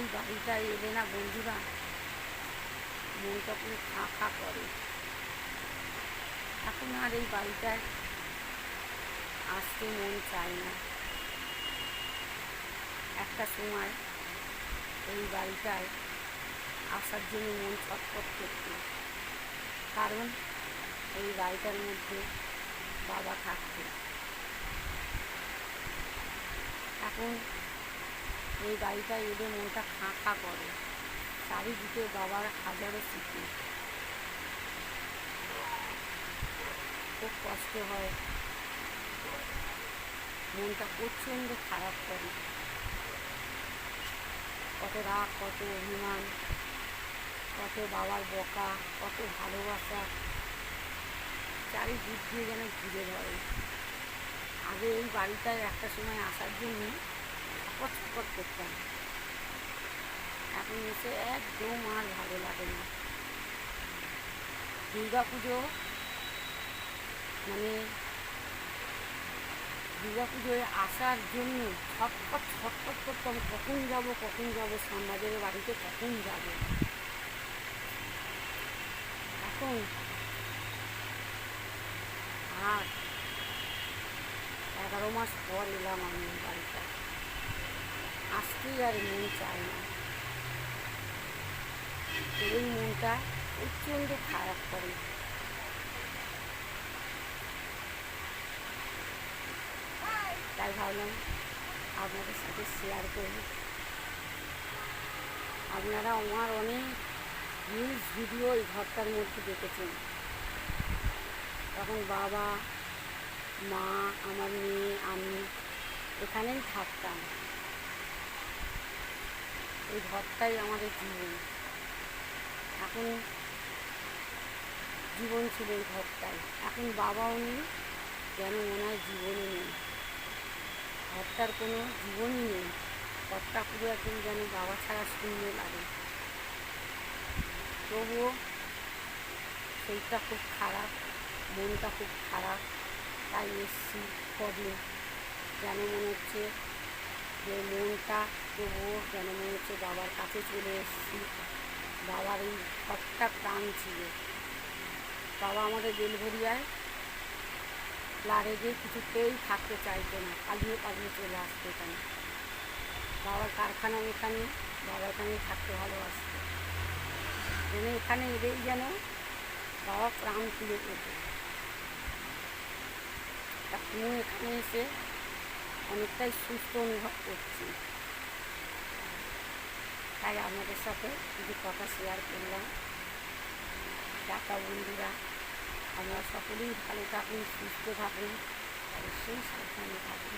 এই বাড়িটায় এলে না বন্ধুরা, মনটা পুরো খাঁ খাঁ করে। এখন আর এই বাড়িটায় আসতে মন চায় না। একটা সময় এই বাড়িটায় আসার জন্য মন ছটফট করত, কারণ এই বাড়িটার মধ্যে বাবা থাকত। এখন এই বাড়িটায় এলে মনটা খাঁ খাঁ করে। চারিদিকে বাবার হাজারো স্মৃতি, খুব কষ্ট হয়, মনটা প্রচণ্ড খারাপ করে। কত রাগ, কত অভিমান, কত বাবার বকা, কত ভালোবাসা চারিদিক দিয়ে যেন ঘিরে ধরে। আগে এই বাড়িটায় একটা সময় আসার জন্য ছটফট ছটফট করতাম, এখন এসে একদম আর ভালো লাগে না। দুর্গাপুজো দুর্গাপুজোয় আসার জন্য ছটফট ছটফট করতাম, কখন যাব শ্যামবাজারের বাড়িতে কখন যাব। এখন আর 11 মাস পর এলাম আমি এই বাড়িটা, আসতেই আর মন চায় না। এই মনটা প্রচণ্ড খারাপ করে। তাই ভাবলাম আপনাদের সাথে শেয়ার করি। আপনারা আমার অনেক রিলস ভিডিও এই ঘরটার মধ্যে দেখেছেন। তখন বাবা, মা, আমার মেয়ে, আমি এখানেই থাকতাম। এই ঘরটাই আমাদের জীবন। এখন জীবন ছিল এই ঘরটাই, এখন বাবাও নেই, যেন মনে হয় জীবনই নেই। ঘরটার কোনো জীবনই নেই। ঘরটা পুরো একদম যেন বাবা ছাড়া শূন্য লাগে। তবুও শরীরটা খুব খারাপ, মনটা খুব খারাপ। তাই এসছি কবে, যেন মনে হচ্ছে যে মনটা তবুও যেন মনে হচ্ছে বাবার কাছে চলে এসেছি। বাবার এই ঘরটা প্রাণ ছিল। বাবা আমাদের বেলঘরিয়ায় লারেগে কিছুতেই থাকতে চাইতো না, পালিয়ে পালিয়ে চলে আসতো এখানে। বাবার কারখানা এখানে, বাবা এখানেই থাকতে ভালোবাসতো। যেন এখানে এলেই যেন বাবা প্রাণ খুলে পেত। এখনও এখানে এসে অনেকটাই সুস্থ অনুভব করছি। তাই আপনাদের সাথে কিছু কথা শেয়ার করলাম। টাটা বন্ধুরা, আপনারা সকলেই ভালো থাকুন, সুস্থ থাকুন, অবশ্যই সাবধানে থাকুন।